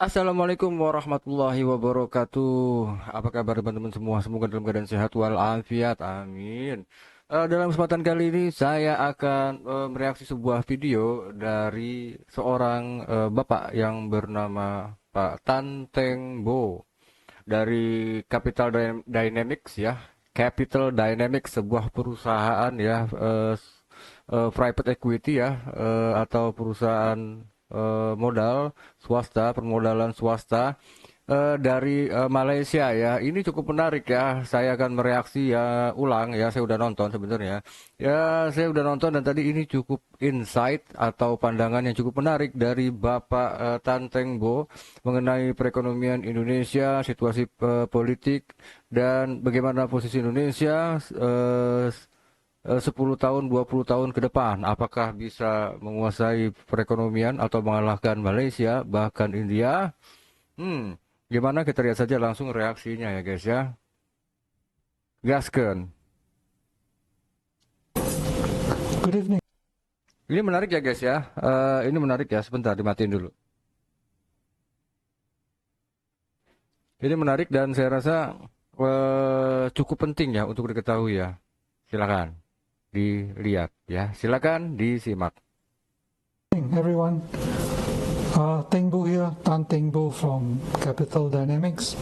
Assalamualaikum warahmatullahi wabarakatuh. Apa kabar teman-teman semua? Semoga dalam keadaan sehat walafiat. Amin. Dalam kesempatan kali ini saya akan mereaksi sebuah video dari seorang bapak yang bernama Pak Tan Teng Bo dari Dynamics ya. Capital Dynamics, sebuah perusahaan ya, private equity ya, atau perusahaan modal swasta, permodalan swasta dari Malaysia ya. Ini cukup menarik ya. Saya akan mereaksi ya ulang ya. Saya udah nonton sebenarnya. Ya, saya udah nonton dan tadi ini cukup insight atau pandangan yang cukup menarik dari Bapak Tan Teng Bo mengenai perekonomian Indonesia, situasi politik dan bagaimana posisi Indonesia 10 tahun, 20 tahun ke depan, apakah bisa menguasai perekonomian atau mengalahkan Malaysia, bahkan India? Gimana kita lihat saja langsung reaksinya ya guys ya. Gasken. Good evening. Ini menarik ya guys ya. Ini menarik ya, sebentar dimatiin dulu. Ini menarik dan saya rasa cukup penting ya untuk diketahui ya. Silakan dilihat ya, silakan disimak. Everyone, Teng Bo here, Tan Teng Bo from Capital Dynamics.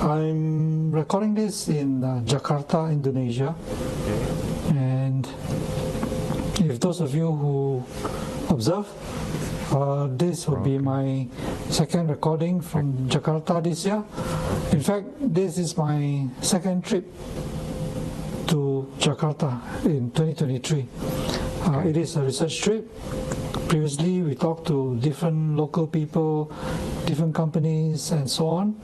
I'm recording this in Jakarta, Indonesia. And if those of you who observe, this will be my second recording from Jakarta this year. In fact, this is my second trip to Jakarta in 2023. It is a research trip. Previously, we talked to different local people, different companies, and so on.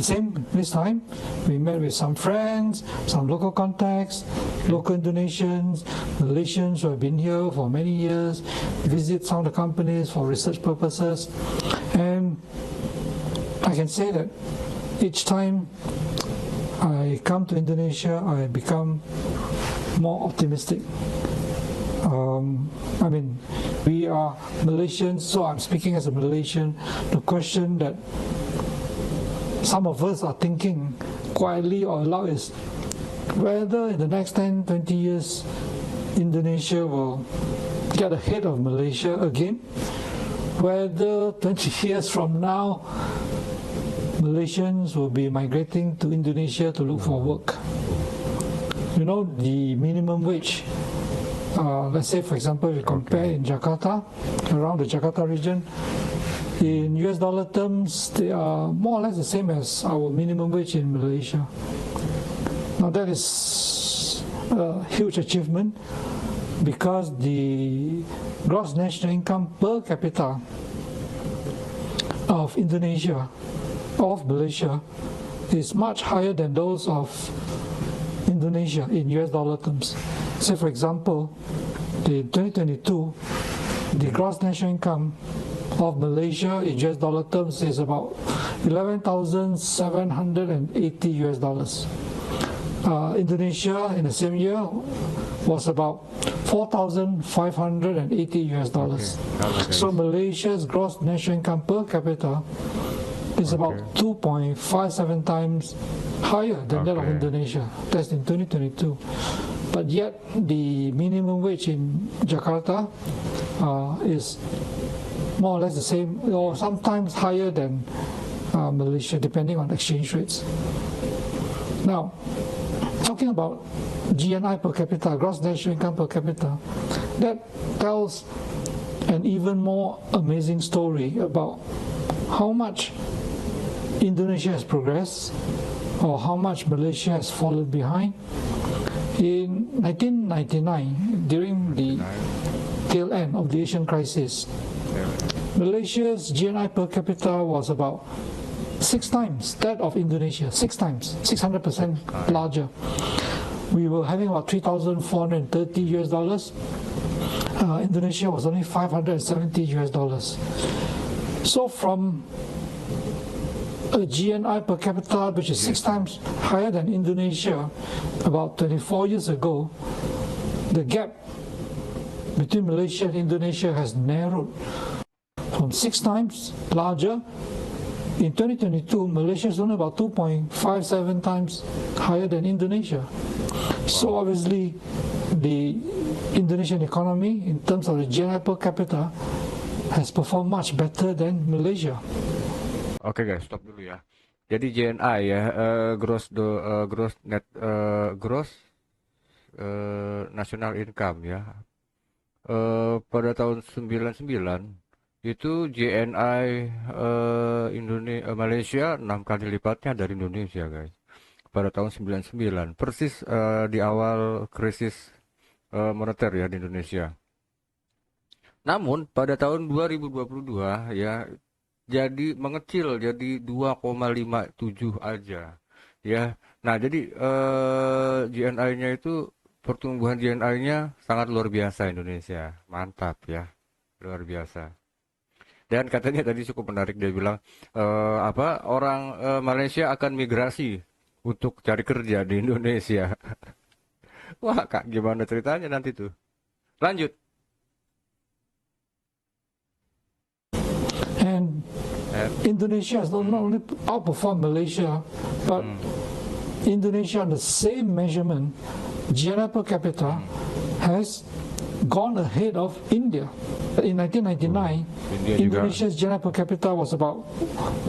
The same this time, we met with some friends, some local contacts, local Indonesians, Malaysians who have been here for many years, visit some of the companies for research purposes. And I can say that each time I come to Indonesia, I become more optimistic. I mean, we are Malaysians, so I'm speaking as a Malaysian. The question that some of us are thinking quietly or aloud is whether in the next 10, 20 years, Indonesia will get ahead of Malaysia again, whether 20 years from now, Malaysians will be migrating to Indonesia to look for work. You know, the minimum wage, let's say for example we compare in Jakarta, around the Jakarta region, in US dollar terms they are more or less the same as our minimum wage in Malaysia. Now that is a huge achievement because the gross national income per capita of Indonesia, of Malaysia, is much higher than those of Indonesia in US dollar terms. Say for example, in 2022, the gross national income of Malaysia in US dollar terms is about 11,780 US dollars. Indonesia in the same year was about 4,580 US dollars. Okay. So Malaysia's gross national income per capita is about 2.57 times higher than that of Indonesia. That's in 2022. But yet the minimum wage in Jakarta is more or less the same, or sometimes higher than Malaysia, depending on exchange rates. Now, talking about GNI per capita, gross national income per capita, that tells an even more amazing story about how much Indonesia has progressed or how much Malaysia has fallen behind. In 1999, during the tail end of the Asian crisis, Malaysia's GNI per capita was about 6 times that of Indonesia, 6 times, 600% larger. We were having about 3,430 US dollars. Indonesia was only 570 US dollars. So from a GNI per capita which is 6 times higher than Indonesia about 24 years ago, the gap between Malaysia and Indonesia has narrowed from 6 times larger. In 2022, Malaysia is only about 2.57 times higher than Indonesia. So obviously, the Indonesian economy, in terms of the GNI per capita, has performed much better than Malaysia. Oke guys, stop dulu ya. Jadi GNI ya, gross national income ya. Pada tahun 99 itu GNI Malaysia 6 kali lipatnya dari Indonesia guys. Pada tahun 99, persis di awal krisis moneter ya di Indonesia. Namun pada tahun 2022 ya jadi mengecil jadi 2,57 aja ya. Nah, jadi GNI-nya itu pertumbuhan GNI-nya sangat luar biasa Indonesia. Mantap ya. Luar biasa. Dan katanya tadi cukup menarik dia bilang orang Malaysia akan migrasi untuk cari kerja di Indonesia. Wah, Kak, gimana ceritanya nanti tuh? Lanjut. And Indonesia has not only outperformed Malaysia, but Indonesia on the same measurement, GNI per capita, has gone ahead of India. In 1999, Indonesia's GNI per capita was about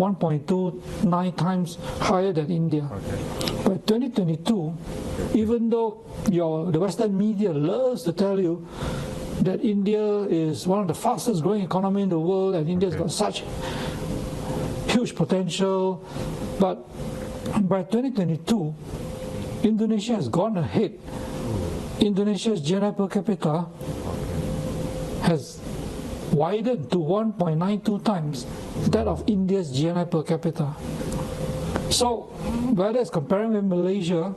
1.29 times higher than India. By 2022, even though the Western media loves to tell you that India is one of the fastest growing economy in the world and India's got such huge potential, but by 2022, Indonesia has gone ahead. Indonesia's GNI per capita has widened to 1.92 times that of India's GNI per capita. So, whether it's comparing with Malaysia,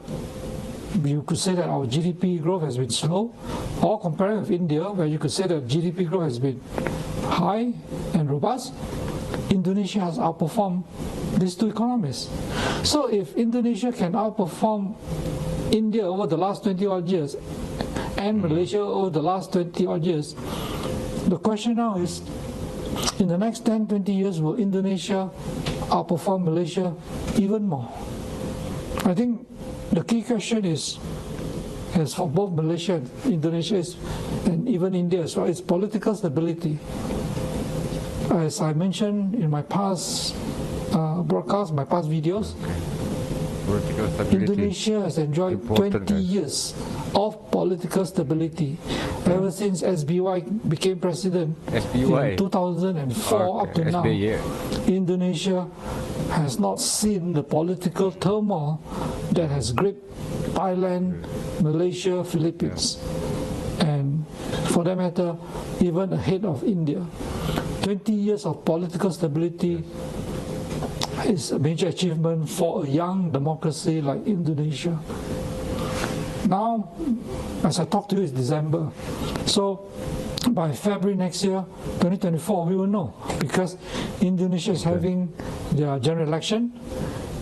you could say that our GDP growth has been slow, or comparing with India, where you could say that GDP growth has been high and robust, Indonesia has outperformed these two economies. So if Indonesia can outperform India over the last 20 odd years and Malaysia over the last 20 odd years, the question now is, in the next 10-20 years, will Indonesia outperform Malaysia even more? I think the key question is, as for both Malaysia and Indonesia and even India as well, is political stability. As I mentioned in my past broadcasts, my past videos, Indonesia has enjoyed 20 years of political stability. Ever since SBY became president in 2004 up to now, Indonesia has not seen the political turmoil that has gripped Thailand, Malaysia, Philippines, and for that matter, even ahead of India. 20 years of political stability is a major achievement for a young democracy like Indonesia. Now, as I talk to you, it's December. So, by February next year, 2024, we will know, because Indonesia is having their general election,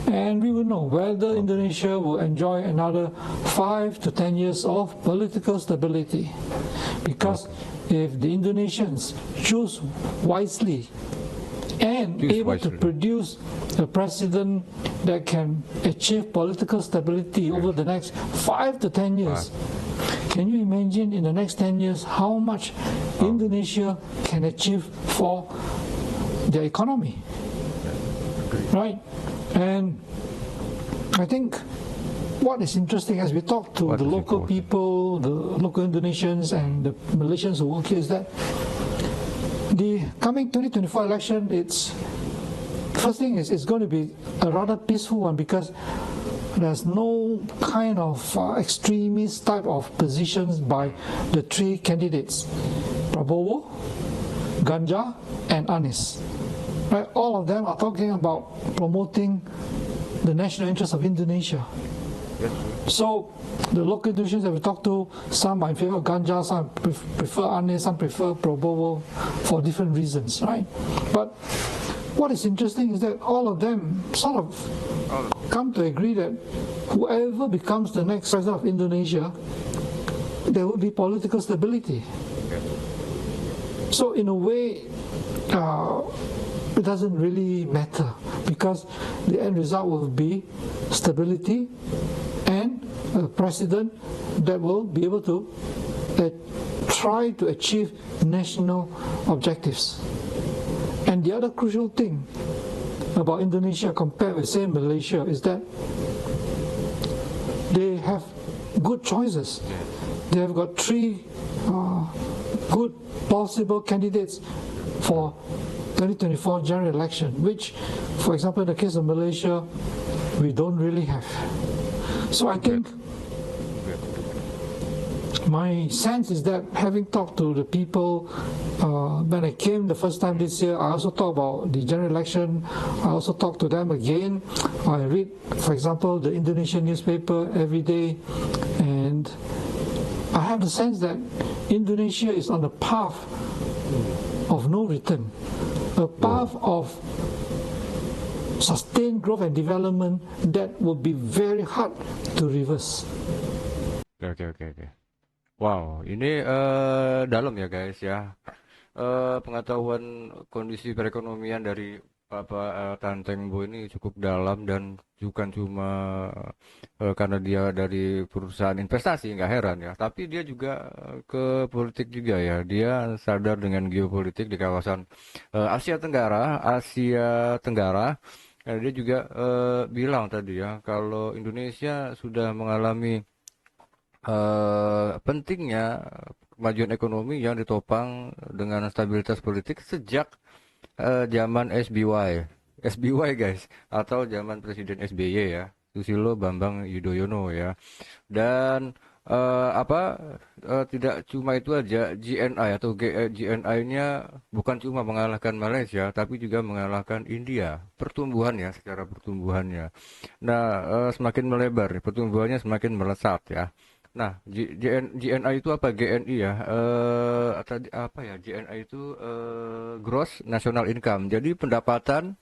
and we will know whether Indonesia will enjoy another 5 to 10 years of political stability. Because if the Indonesians choose wisely and able to produce a president that can achieve political stability over the next 5 to 10 years, can you imagine in the next 10 years how much Indonesia can achieve for their economy? Right? And I think what is interesting as we talk to the local people, the local Indonesians and the Malaysians who work here, is that the coming 2024 election, first thing is it's going to be a rather peaceful one, because there's no kind of extremist type of positions by the three candidates, Prabowo, Ganja and Anies. Right? All of them are talking about promoting the national interest of Indonesia. So the local Indonesians that we talk to, some are in favor of Ganja, some prefer Anies, some prefer Prabowo for different reasons, right? But what is interesting is that all of them sort of come to agree that whoever becomes the next president of Indonesia, there will be political stability. So in a way, it doesn't really matter, because the end result will be stability and a president that will be able to try to achieve national objectives. And the other crucial thing about Indonesia compared with, say, Malaysia, is that they have good choices. They have got three good possible candidates for 2024 general election, which, for example, in the case of Malaysia, we don't really have. So I think my sense is that, having talked to the people when I came the first time this year, I also talked about the general election. I also talked to them again. I read, for example, the Indonesian newspaper every day, and I have the sense that Indonesia is on the path of no return, a path of sustained growth and development that will be very hard to reverse. Oke. Wow, ini dalam ya guys ya. Pengetahuan kondisi perekonomian dari Bapak Tan Tengbo ini cukup dalam, dan bukan cuma karena dia dari perusahaan investasi, nggak heran ya. Tapi dia juga ke politik juga ya. Dia sadar dengan geopolitik di kawasan Asia Tenggara. Dan dia juga bilang tadi ya, kalau Indonesia sudah mengalami pentingnya kemajuan ekonomi yang ditopang dengan stabilitas politik sejak zaman SBY guys, atau zaman Presiden SBY ya, Susilo Bambang Yudhoyono ya. Dan tidak cuma itu aja, GNI atau GNI-nya bukan cuma mengalahkan Malaysia, tapi juga mengalahkan India pertumbuhannya, secara pertumbuhannya. Nah, semakin melebar, pertumbuhannya semakin melesat ya. Nah, GNI itu apa? GNI ya? Tadi apa ya? GNI itu Gross National Income. Jadi pendapatan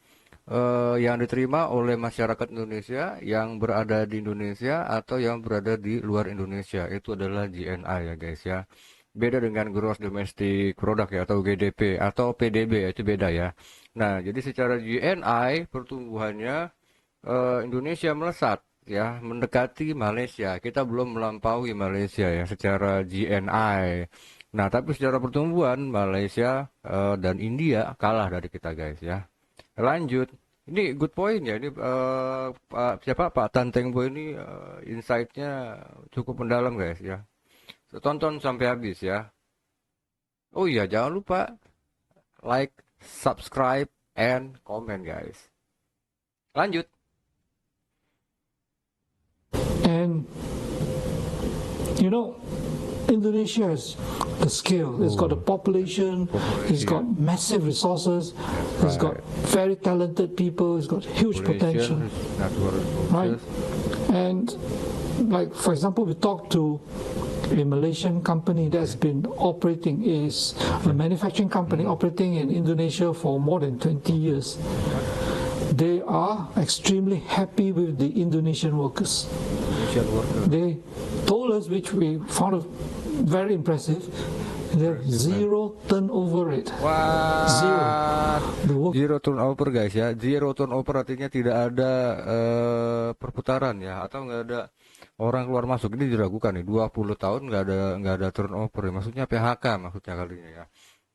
yang diterima oleh masyarakat Indonesia yang berada di Indonesia atau yang berada di luar Indonesia, itu adalah GNI ya guys ya. Beda dengan Gross Domestic Product ya, atau GDP atau PDB, itu beda ya. Nah, jadi secara GNI pertumbuhannya Indonesia melesat ya, mendekati Malaysia. Kita belum melampaui Malaysia ya secara GNI. Nah, tapi secara pertumbuhan Malaysia dan India kalah dari kita guys ya. Lanjut, ini good point ya. Ini Pak Tan Tengbo ini insight-nya cukup mendalam guys ya. Tonton sampai habis ya. Oh iya, jangan lupa like, subscribe, and comment guys. Lanjut. And you know, Indonesia has the scale, it's got the population, it's got massive resources, it's got very talented people, it's got huge potential, right? And like, for example, we talked to a Malaysian company that's been operating, is a manufacturing company operating in Indonesia for more than 20 years. They are extremely happy with the Indonesian workers. They told us, which we found very impressive, they have zero turnover rate. Zero turnover guys ya. Zero turnover artinya tidak ada perputaran ya, atau nggak ada orang keluar masuk. Ini diragukan nih, 20 tahun nggak ada turnover ya. Maksudnya PHK maksudnya kalinya ya.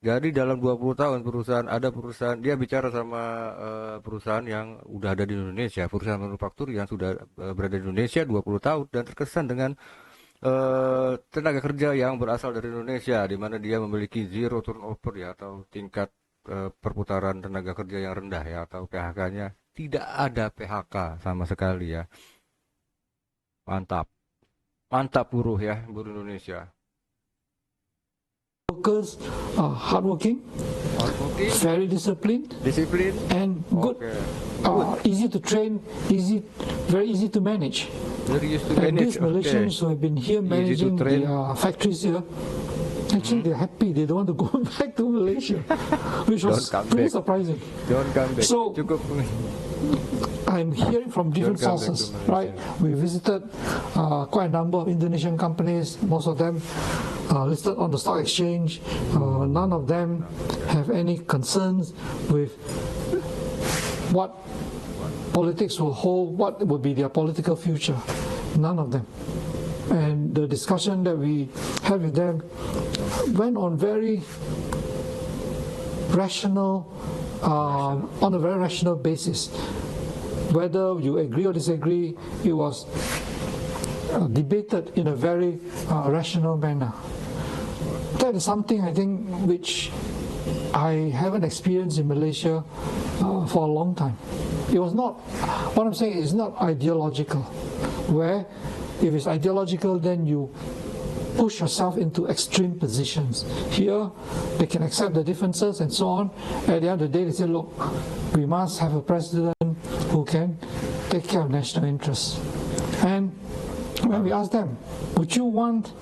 Jadi dalam 20 tahun perusahaan, dia bicara sama perusahaan yang udah ada di Indonesia, perusahaan manufaktur yang sudah berada di Indonesia 20 tahun dan terkesan dengan tenaga kerja yang berasal dari Indonesia, di mana dia memiliki zero turnover ya, atau tingkat perputaran tenaga kerja yang rendah ya, atau PHK-nya tidak ada PHK sama sekali ya. Mantap buruh ya, buruh Indonesia. Workers are hardworking, very disciplined, and good. Easy to train, very easy to manage. And these Malaysians who have been here managing the factories here, actually they're happy. They don't want to go back to Malaysia, which was pretty surprising. Don't come back. So I'm hearing from different sources, right? We visited quite a number of Indonesian companies. Most of them listed on the stock exchange. None of them have any concerns with what politics will hold, what will be their political future. None of them. And the discussion that we had with them went on very rational, on a very rational basis. Whether you agree or disagree, it was debated in a very rational manner. That is something I think which I haven't experienced in Malaysia for a long time. It was not, what I'm saying is not ideological, where if it's ideological then you push yourself into extreme positions. Here, they can accept the differences and so on. At the end of the day, they say, look, we must have a president who can take care of national interests. And when we ask them, would you want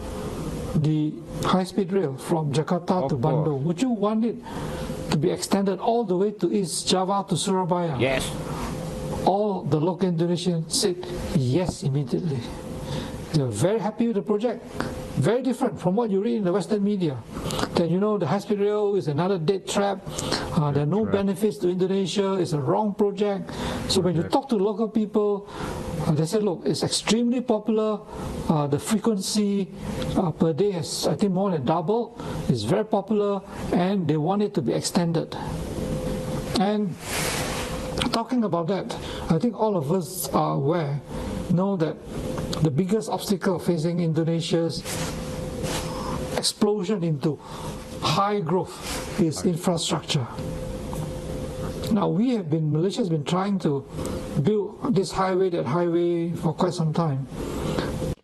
the high-speed rail from Jakarta to Bandung, would you want it to be extended all the way to East Java to Surabaya? Yes. All the local Indonesians said yes immediately. They were very happy with the project. Very different from what you read in the Western media. That the high-speed rail is another dead trap. There are no benefits to Indonesia. It's a wrong project. So when you talk to local people, they say, look, it's extremely popular. The frequency per day has, I think, more than doubled. It's very popular, and they want it to be extended. And talking about that, I think all of us are aware, know that the biggest obstacle facing Indonesia's explosion into high growth is infrastructure. Now Malaysia has been trying to build this highway, that highway for quite some time.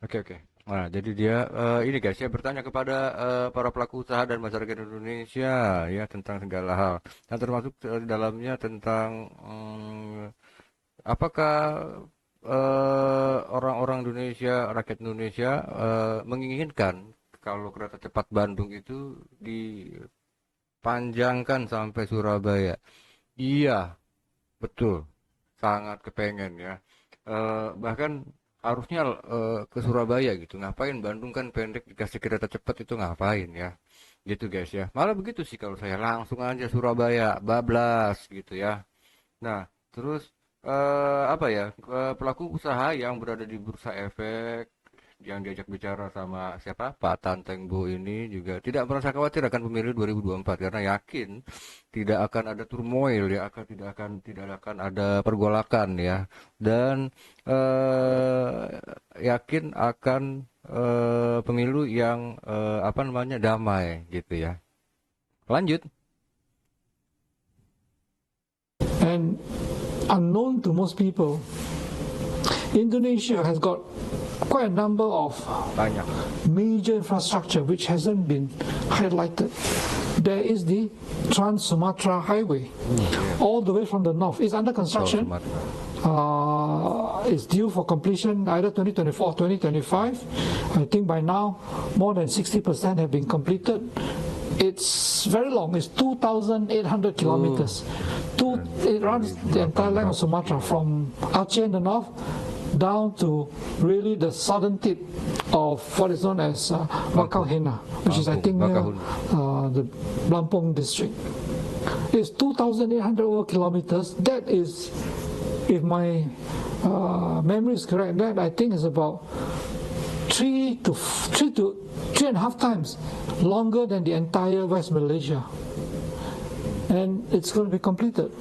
Oke. Nah, jadi dia ini guys ya, bertanya kepada para pelaku usaha dan masyarakat Indonesia ya tentang segala hal. Yang termasuk di dalamnya tentang apakah orang-orang Indonesia, rakyat Indonesia menginginkan kalau kereta cepat Bandung itu dipanjangkan sampai Surabaya. Iya, betul, sangat kepengen ya. Bahkan harusnya ke Surabaya gitu. Ngapain Bandung kan pendek, dikasih kereta cepat itu ngapain ya? Gitu guys ya. Malah begitu sih kalau saya, langsung aja Surabaya, bablas gitu ya. Nah, terus pelaku usaha yang berada di bursa efek yang diajak bicara sama siapa, Pak Tanteng Bu ini juga tidak merasa khawatir akan pemilu 2024 karena yakin tidak akan ada turmoil ya, tidak akan ada pergolakan ya, dan yakin akan pemilu yang damai gitu ya. Lanjut. And unknown to most people, Indonesia has got quite a number of major infrastructure which hasn't been highlighted. There is the Trans-Sumatra Highway, all the way from the north. It's under construction. It's due for completion either 2024 or 2025. I think by now more than 60% have been completed. It's very long. It's 2,800 kilometers. It runs the entire length of Sumatra from Aceh in the north down to really the southern tip of what is known as Bakauhena, which is I think near the Lampung district. It's 2,800 kilometers. That is, if my memory is correct, that I think is about 3.5 times longer than the entire West Malaysia, and it's going to be completed.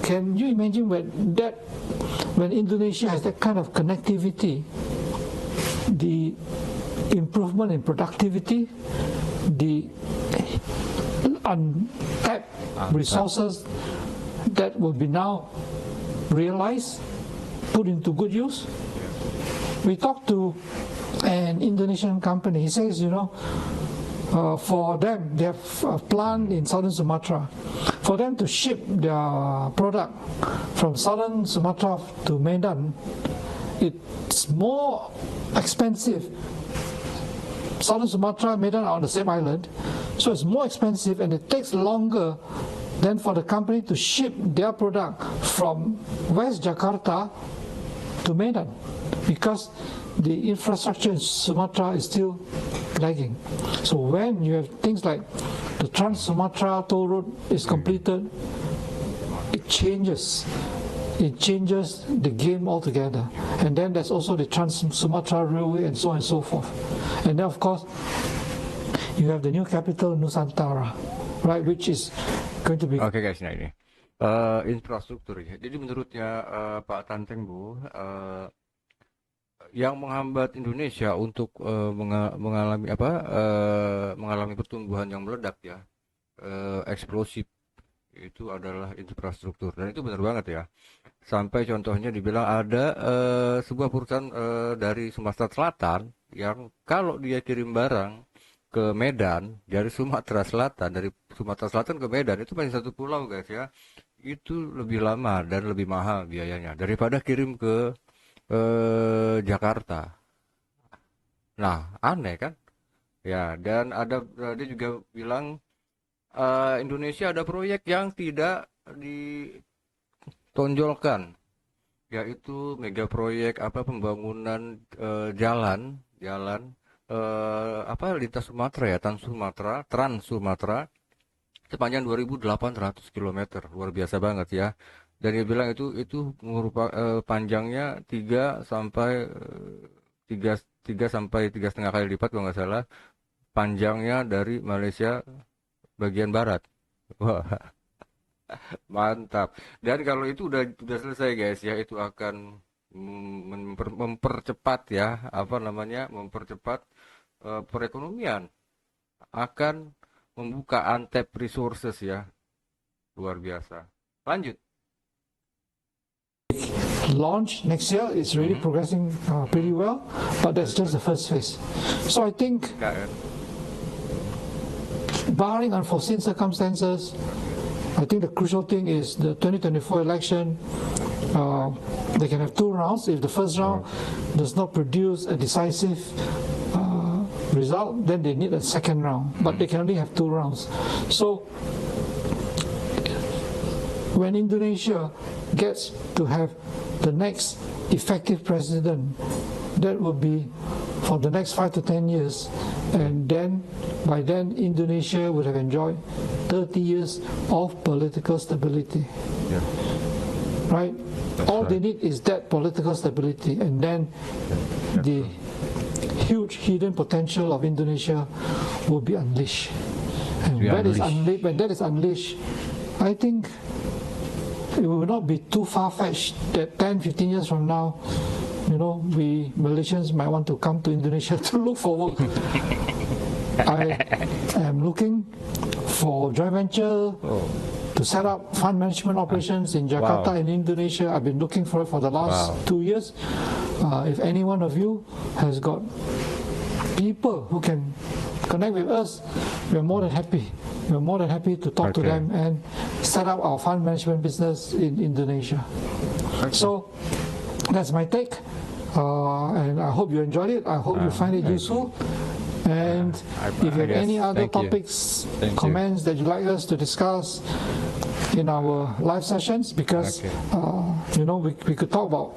Can you imagine when Indonesia has that kind of connectivity, the improvement in productivity, the untapped resources that will be now realized, put into good use? We talked to an Indonesian company. He says, for them, they have a plant in southern Sumatra. For them to ship their product from southern Sumatra to Medan, it's more expensive. Southern Sumatra and Medan are on the same island, so it's more expensive and it takes longer than for the company to ship their product from West Jakarta to Medan, because the infrastructure in Sumatra is still lagging. So when you have things like the Trans-Sumatra toll road is completed, it changes. It changes the game altogether. And then there's also the Trans-Sumatra Railway and so on and so forth. And then of course, you have the new capital Nusantara, right, which is going to be... Oke guys, nah ini infrastruktur ya. Jadi menurutnya Pak Tanteng Bu, yang menghambat Indonesia untuk mengalami mengalami pertumbuhan yang meledak ya, eksplosif, itu adalah infrastruktur. Dan itu benar banget ya. Sampai contohnya dibilang ada sebuah perusahaan dari Sumatera Selatan yang kalau dia kirim barang ke Medan dari Sumatera Selatan ke Medan, itu masih satu pulau guys ya, itu lebih lama dan lebih mahal biayanya daripada kirim ke Jakarta. Nah, aneh kan ya. Dan ada dia juga bilang Indonesia ada proyek yang tidak ditonjolkan, yaitu mega proyek pembangunan jalan lintas Sumatera ya, Trans Sumatera sepanjang 2.800 km, luar biasa banget ya. Dan dia bilang itu merupakan panjangnya 3 sampai 3,5 kali lipat kalau nggak salah panjangnya dari Malaysia bagian barat. Wah, mantap. Dan kalau itu udah selesai guys ya, itu akan mempercepat ya, mempercepat perekonomian, akan membuka untapped resources ya, luar biasa. Lanjut. Launch next year is really progressing pretty well, but that's just the first phase. So I think, barring unforeseen circumstances, I think the crucial thing is the 2024 election. They can have 2 rounds. If the first round does not produce a decisive result, then they need a second round. But they can only have 2 rounds. So when Indonesia gets to have the next effective president, that will be for the next 5 to 10 years, and then by then Indonesia would have enjoyed 30 years of political stability. Yeah. Right? All they need is that political stability, and then the huge hidden potential of Indonesia will be unleashed. And when that is unleashed, I think it will not be too far-fetched that 10, 15 years from now, we Malaysians might want to come to Indonesia to look for work. I am looking for joint venture to set up fund management operations in Jakarta in Indonesia. I've been looking for it for the last 2 years. If any one of you has got people who can connect with us, we're more than happy. We're more than happy to talk to them and set up our fund management business in Indonesia. So that's my take, and I hope you enjoyed it. I hope you find it useful. And if you have any other topics, comments that you'd like us to discuss in our live sessions, because we could talk about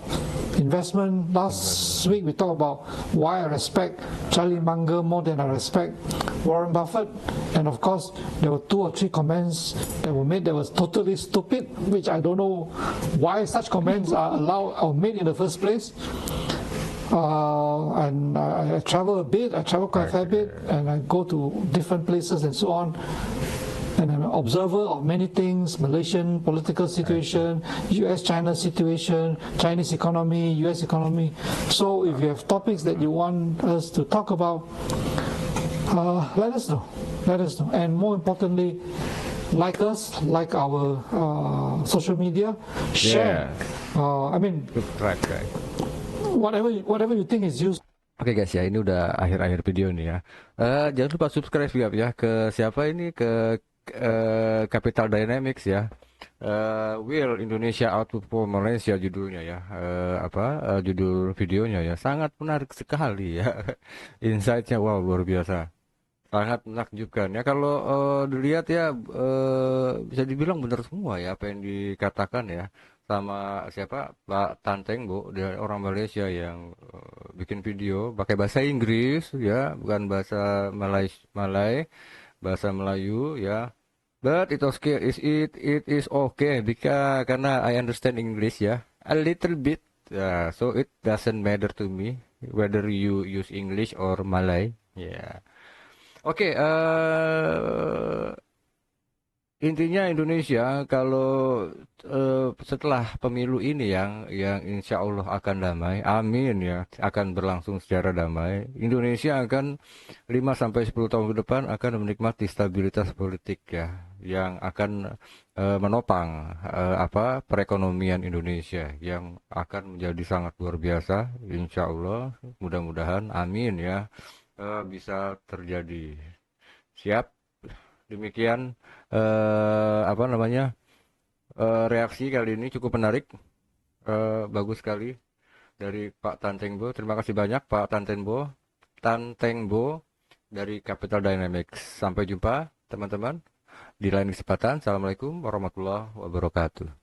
investment. Last week we talked about why I respect Charlie Munger more than I respect Warren Buffett, and of course there were 2 or 3 comments that were made that was totally stupid, which I don't know why such comments are allowed or made in the first place. And I travel a bit, I travel quite a fair bit, and I go to different places and so on. And I'm an observer of many things: Malaysian political situation, US-China situation, Chinese economy, US economy. So if you have topics that you want us to talk about, let us know. And more importantly, like us, like our social media, share. Whatever you think is useful. Oke guys ya, ini udah akhir-akhir video nih ya. Jangan lupa subscribe juga ya ke siapa ini, ke Capital Dynamics ya. Will Indonesia Outperform Malaysia judulnya ya. Judul videonya ya. Sangat menarik sekali ya. Insight-nya wow, luar biasa. Sangat menakjubkan ya. Kalau dilihat ya, bisa dibilang benar semua ya apa yang dikatakan ya sama siapa, Pak Tanteng Bu, dia orang Malaysia yang bikin video pakai bahasa Inggris ya, bukan bahasa Malay, bahasa Melayu ya. But it's okay. It is okay because karena I understand English ya a little bit. So it doesn't matter to me whether you use English or Malay. Ya. Oke. Intinya Indonesia kalau setelah pemilu ini yang insya Allah akan damai, amin ya, akan berlangsung secara damai. Indonesia akan 5 sampai 10 tahun ke depan akan menikmati stabilitas politik ya, yang akan menopang perekonomian Indonesia yang akan menjadi sangat luar biasa, insya Allah, mudah-mudahan, amin ya, bisa terjadi. Siap. Demikian reaksi kali ini cukup menarik, bagus sekali dari Pak Tantengbo. Terima kasih banyak Pak Tantengbo dari Capital Dynamics. Sampai jumpa teman-teman di lain kesempatan. Assalamualaikum warahmatullahi wabarakatuh.